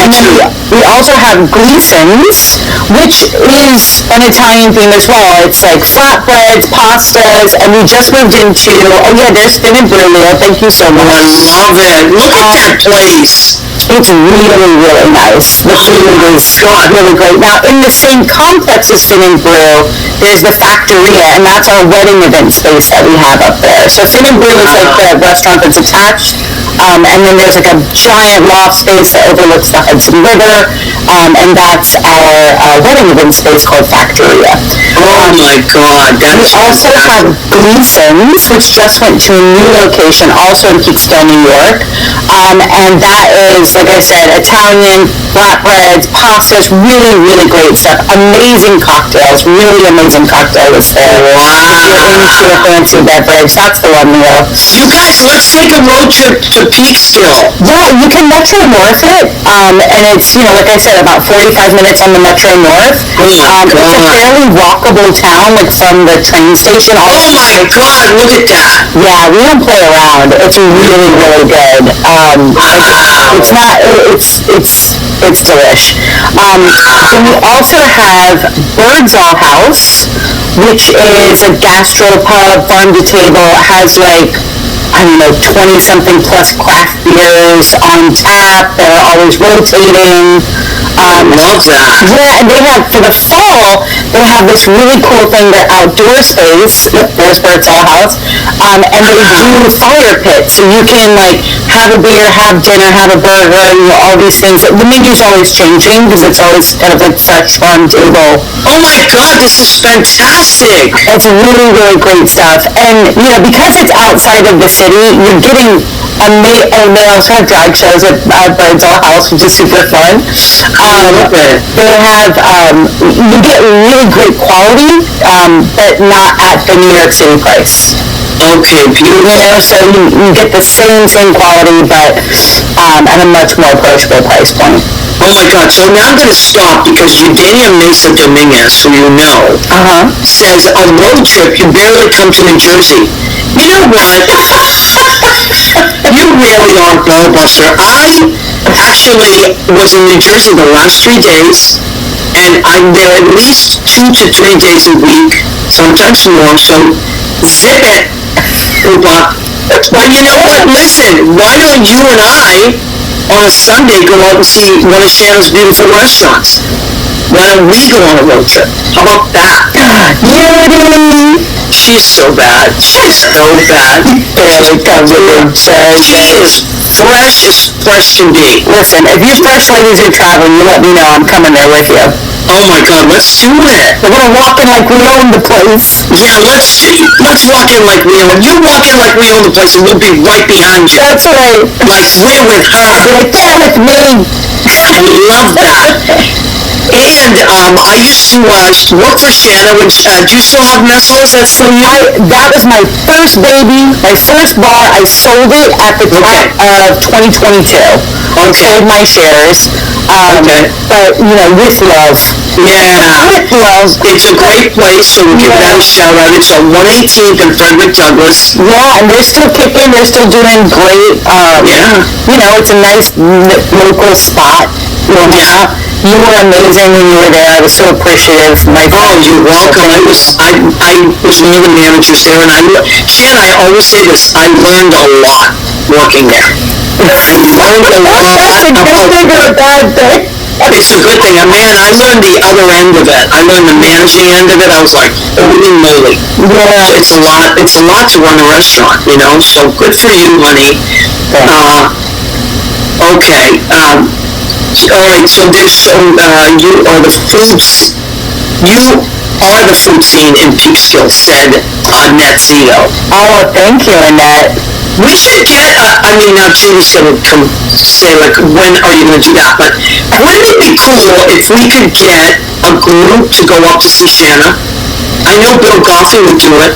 we also have Gleason's, which is an Italian theme as well. It's like flatbreads, pastas, and we just moved into, oh yeah, there's Fin and Brew. Thank you so much. I love it. Look at that place. It's really, really nice. The food is really great. Now, in the same complex as Fin and Brew, there's the Factoria, and that's our wedding event space that we have up there. So Fin and Brew is like the restaurant that's attached, and then there's like a giant loft space that overlooks the Hudson River, and that's our wedding event space called Factoria. Oh my God, that is We also have Gleason's, which just went to a new location, also in Peekskill, New York, and that is, like I said, Italian, flatbreads, pastas, really, really great stuff. Amazing cocktails, really amazing cocktail list there. Wow. If you're into a fancy beverage, that's the one, Leo. You guys, let's take a road trip to Peekskill. Yeah, you can Metro North it, and it's, like I said, about 45 minutes on the Metro North. Oh my It's a God. fairly walkable town, like from the train station. Oh my God, look at that. Yeah, we don't play around. It's really, really good. It's not, it's delish. Then we also have Birdsall House, which is a gastropub, farm to table. It has like, I don't know, 20-something plus craft beers on tap. They're always rotating. Love that. Yeah, and they have, for the fall, they have this really cool thing, their outdoor space, there's Birdsall House, and they do fire pits, so you can, like, have a beer, have dinner, have a burger, all these things. The menu's always changing, because it's always kind of like fresh farm table. Oh my God, this is fantastic. It's really, really great stuff, and, because it's outside of the city, you're getting and they also have drag shows at Birdsall House, which is super fun. They have, you get really great quality, but not at the New York City price. Okay, beautiful. So you get the same quality, but at a much more approachable price point. Oh my God, so now I'm going to stop because Eugenia Mesa Dominguez, who you know, says a road trip, you barely come to New Jersey. You know what? You really are a ballbuster. I actually was in New Jersey the last 3 days, and I'm there at least 2 to 3 days a week, sometimes more, so zip it, Upa. But you know what? Listen, why don't you and I, on a Sunday, go out and see one of Shanna's beautiful restaurants? Why don't we go on a road trip? How about that? Yay! She's so bad. She's so bad. Barely comes with it. She is fresh can be. Listen, if you fresh ladies are traveling, you let me know. I'm coming there with you. Oh my God, let's do it. We're gonna walk in like we own the place. Yeah, let's walk in like we own. You walk in like we own the place, and we'll be right behind you. That's right. Like we're with her. Right there with me. I love that. And I used to work for Shanna. Do you still have mess halls? That's still you? That was my first baby, my first bar. I sold it at the top of 2022. I sold my shares. But, with love. Yeah. With love. It's a great place, so we'll give that a shout out. It's on 118th and Frederick Douglass. Yeah, and they're still kicking. They're still doing great. It's a nice local spot. Yeah. You were amazing when you were there. I was so appreciative. You're welcome. I was one of the managers there, and Shanna, I always say this, I learned a lot working there. I learned a lot. That's a good thing or a bad thing? It's a good thing. Man, I learned the other end of it. I learned the managing end of it. I was like, holy moly. Yeah. It's a lot to run a restaurant, so good for you, honey. Okay. All right, so you are the food scene in Peekskill, said Annette Zito. Oh, thank you, Annette. We should get, now Julie's going to come say, when are you going to do that? But wouldn't it be cool if we could get a group to go up to see Shanna? I know Bill Goffey would do it.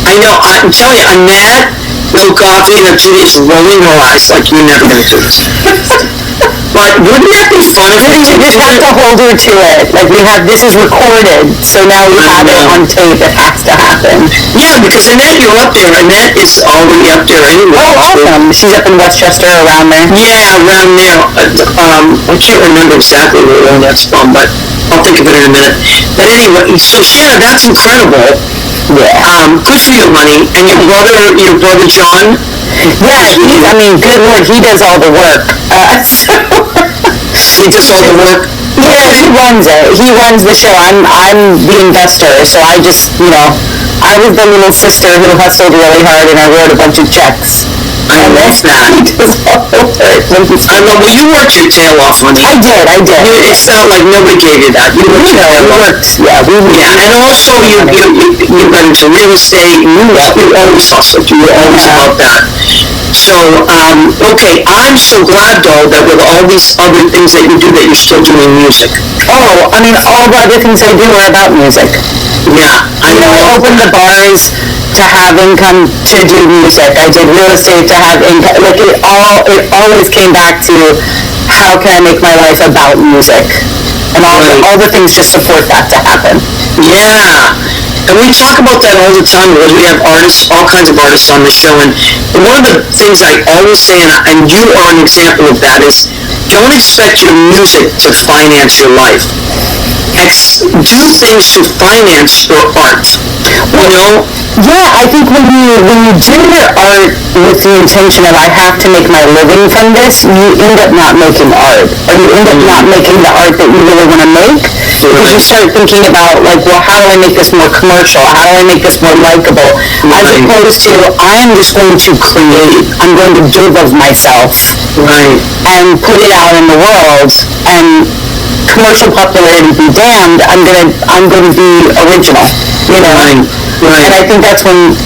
I'm telling you, Annette, Bill Goffey, and Julie is rolling her eyes like you're never going to do this. But wouldn't that be fun if we just have to hold her to it. This is recorded, so now we have it on tape. It has to happen. Yeah, because Annette, you're up there. Annette is already up there anyway. Oh, awesome. She's up in Westchester, around there. Yeah, around there. I can't remember exactly where Annette's from, but I'll think of it in a minute. But anyway, so Shanna, that's incredible. Yeah. Good for you, honey. And your brother John? Yeah, good Lord, he does all the work. He does all the work? Yeah, he runs it. He runs the show. I'm the investor, so I just, I was the little sister who hustled really hard, and I wrote a bunch of checks. I love that. He does all the work. Well, you worked your tail off, honey. I did. It's not like nobody gave you that. You worked your tail off. And also you got into real estate. You always hustled. You were always about that. So, okay, I'm so glad, though, that with all these other things that you do, that you're still doing music. Oh, all the other things I do are about music. Yeah. I opened the bars to have income to do music. I did real estate to have income. It always came back to how can I make my life about music? And all the things to support that to happen. Yeah. And we talk about that all the time because we have artists, all kinds of artists on the show. And one of the things I always say, and you are an example of that, is don't expect your music to finance your life. Do things to finance your art. Yeah, I think when you do your art with the intention of I have to make my living from this, you end up not making art. Or you end up not making the art that you really want to make. Because you start thinking about, how do I make this more commercial? How do I make this more likable? As opposed to, I am just going to create. I'm going to give of myself. Right. And put it out in the world. And commercial popularity be damned, I'm going to be original. Right. And I think that's when,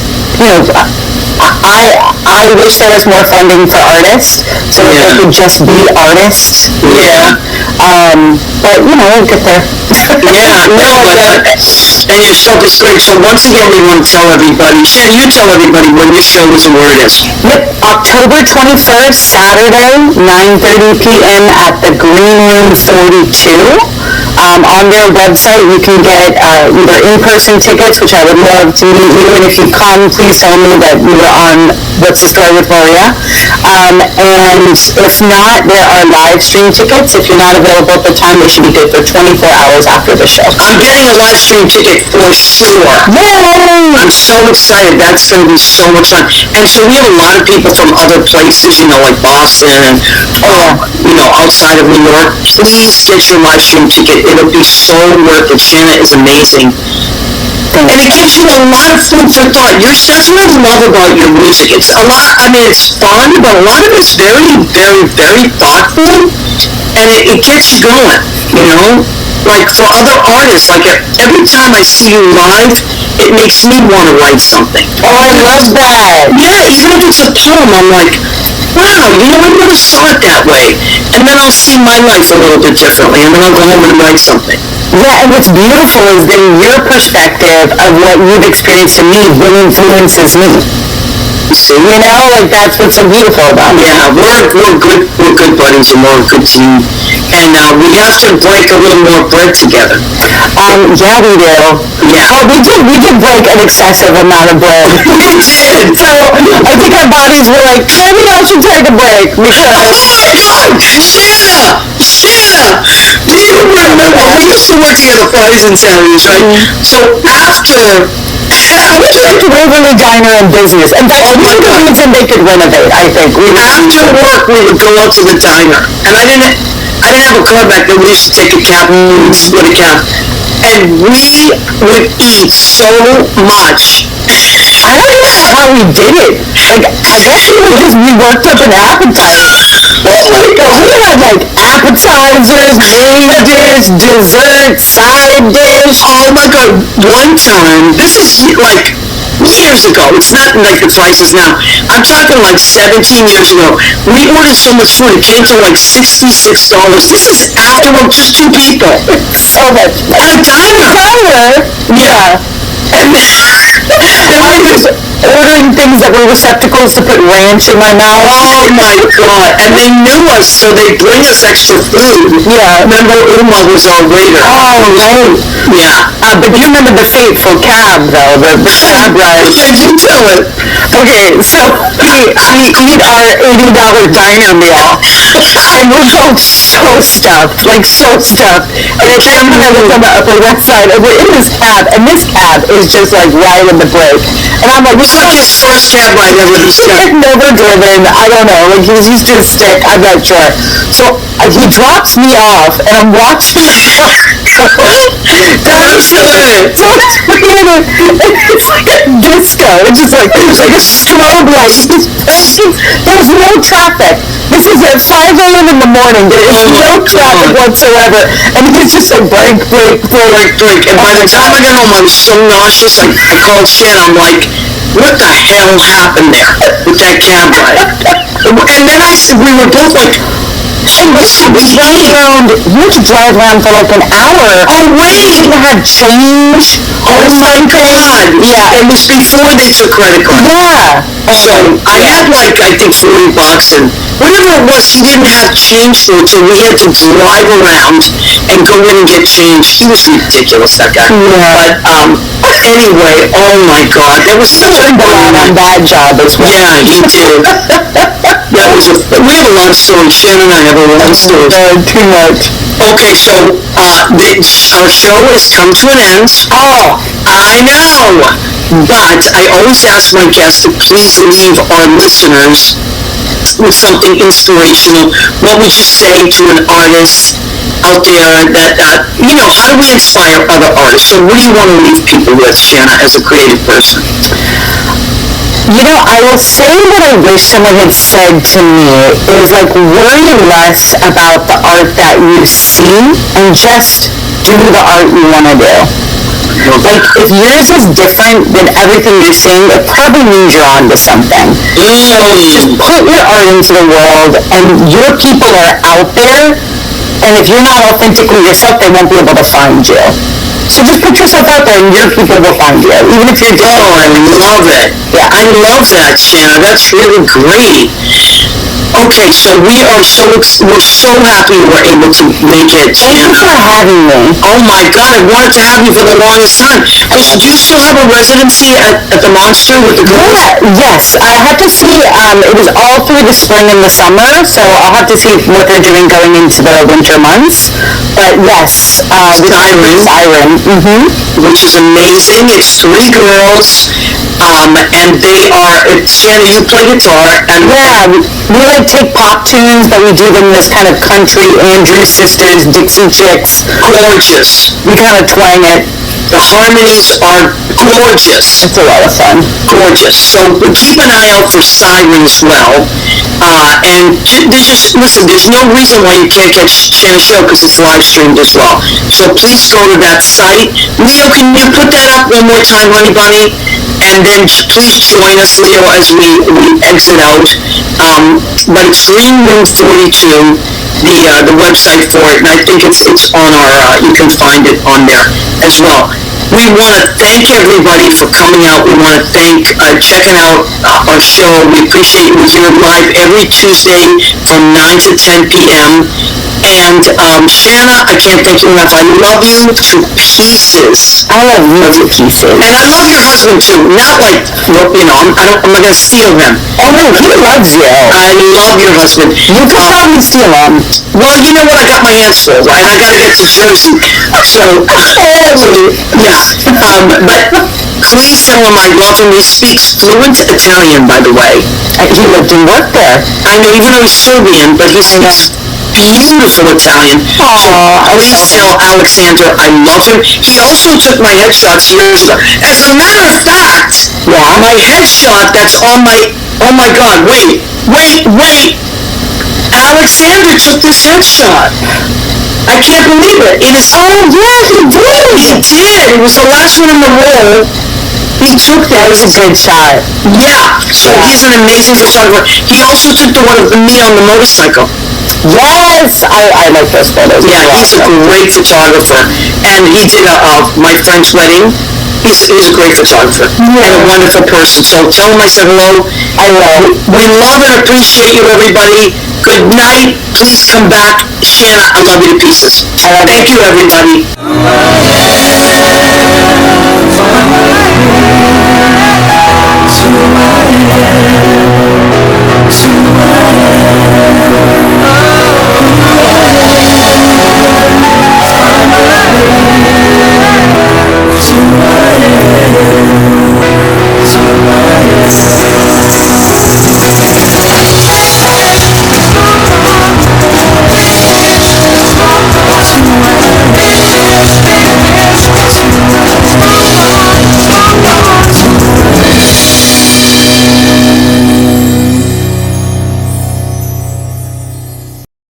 I wish there was more funding for artists, so that they could just be artists. Yeah. But, we'll get there. And your show is great. So once again, we want to tell everybody, Shanna, you tell everybody when your show is and where it is. Yep, October 21st, Saturday, 9:30 p.m. at the Green Room 42. On their website, you can get either in-person tickets, which I would love to meet you, and if you come, please tell me that you were on What's the Story with Maria. And if not, there are live stream tickets. If you're not available at the time, they should be good for 24 hours after the show. I'm getting a live stream ticket for sure. Yay! I'm so excited. That's going to be so much fun. And so we have a lot of people from other places, like Boston and, outside of New York. Please get your live stream ticket. It'll be so worth it. Shanna is amazing. And it gives you a lot of food for thought. That's what I love about your music. It's a lot, it's fun, but a lot of it's very, very, very thoughtful, and it gets you going, Like for other artists, every time I see you live, it makes me want to write something. Oh, I love that. Yeah, even if it's a poem, I'm like, wow, I never saw it that way. And then I'll see my life a little bit differently, and then I'll go home and write something. Yeah, and what's beautiful is then your perspective of what you've experienced in me really influences me. See? Like that's what's so beautiful about it. Yeah, we're good buddies, and we're a good team. And we have to break a little more bread together. Yeah, we do. Yeah. Oh, we did break an excessive amount of bread. We did. So I think our bodies were like, maybe I should take a break because. Oh my God, Shanna, do you remember we used to work together Fridays and Saturdays, right? So after Waverly Diner and business, and that's one of the reason they could renovate. I think after work we would go out to the diner, and I didn't have a car back then. We used to take a cab, we would split a cab, and we would eat so much. I don't even know how we did it. Like, I guess we worked up an appetite. We had like appetizers, main dish, dessert, side dish. Oh my God, one time, this is like years ago, it's not like the prices now, I'm talking like 17 years ago, we ordered so much food, it came to like $66. This is after work, just two people. So much. At a diner. Yeah. And I was ordering things that were receptacles to put ranch in my mouth. Oh my God. And they knew us, so they bring us extra food. Yeah. Remember, Uma was our waiter. Oh, right. Yeah. But you remember the fateful cab, though, the cab ride. You tell it. Okay, so we eat our $80 diner meal, and we're both so stuffed, and it's when I live on the Upper West Side, and we're in this cab, and this cab is just like right in the break, and I'm like, It's like his first cab ride ever. He's never driven, I don't know, like he's used to his stick, I'm not sure. So he drops me off, and I'm watching the car down the street. So it's like a disco. It's just like a strobe light. There's no traffic. This is at 5 a.m. in the morning. There is no traffic whatsoever. And it's just a break. And by the time I got home, I was so nauseous. I called Shanna. I'm like, what the hell happened there with that cab ride? And then we were both like, And you had to drive around for like an hour. oh wait, You didn't have change. oh my God. Yeah. It was before they took credit card. Yeah. So I had like, I think $40, and whatever it was, he didn't have change for it, so we had to drive around and go in and get change. He was ridiculous, that guy. Yeah. But anyway, oh my God, that was such a Learned a lot on that job as well. Yeah, he did. We have a lot of stories. Shannon and I have a lot of stories. Too much. Okay, so our show has come to an end. Oh, I know. But I always ask my guests to please leave our listeners with something inspirational. What would you say to an artist out there that, how do we inspire other artists? So what do you want to leave people with, Shanna, as a creative person? I will say what I wish someone had said to me is like worry less about the art that you see and just do the art you want to do. Like, if yours is different than everything you're seeing, it probably means you're onto something. So just put your art into the world, and your people are out there, and if you're not authentically yourself, they won't be able to find you. So just put yourself out there, and your people will find you, even if you're different. Oh, I love it. Yeah. I love that, Shanna. That's really great. Okay, so we're so happy we're able to make it. Thank you for having me. Oh my God, I wanted to have you for the longest time. And do you still have a residency at the Monster with the girls? Yes, I have to see, it was all through the spring and the summer, so I'll have to see what they're doing going into the winter months. But yes, Siren. Which is amazing. It's 3 girls, and they are, Shanna, you play guitar, and Yeah, we like take pop tunes, but we do them as kind of country, Andrews Sisters, Dixie Chicks. gorgeous. We kind of twang it. The harmonies are gorgeous. It's a lot of fun. Gorgeous. So keep an eye out for Siren as well. And listen, there's no reason why you can't catch Shanna's show because it's live streamed as well. So please go to that site. Leo, can you put that up one more time, honey bunny? And then please join us, Leo, as we exit out. But it's Green Room 42, the website for it, and I think it's on our, you can find it on there as well. We want to thank everybody for coming out. We want to thank, checking out our show. We appreciate you here live every Tuesday from 9 to 10 p.m. And Shanna, I can't thank you enough. I love you to pieces. I love you to pieces. And I love your husband too. Not like, you know, I'm not going to steal him. Oh no, he loves you. I love your husband. You can probably steal him. Well, you know what? I got my hands full. I got to get to Jersey. So, yeah. But please tell him I love him. He speaks fluent Italian, by the way. He lived and worked there. I know, even though he's Serbian, but he speaks beautiful Italian. So please tell Alexander I love him. He also took my headshots years ago. As a matter of fact, my headshot that's on my, oh my God, wait. Alexander took this headshot. I can't believe it. It is, oh yeah, he did. He did. It was the last one in the roll. He took that. That was a good shot. Yeah. So he's an amazing photographer. He also took the one of me on the motorcycle. Yes, I like those photos. Yeah, he's a great photographer. And he did my friend's wedding. He's a great photographer and a wonderful person. So tell him I said hello. I will. We love and appreciate you, everybody. Good night. Please come back. Shanna, I love you to pieces. Thank you, everybody.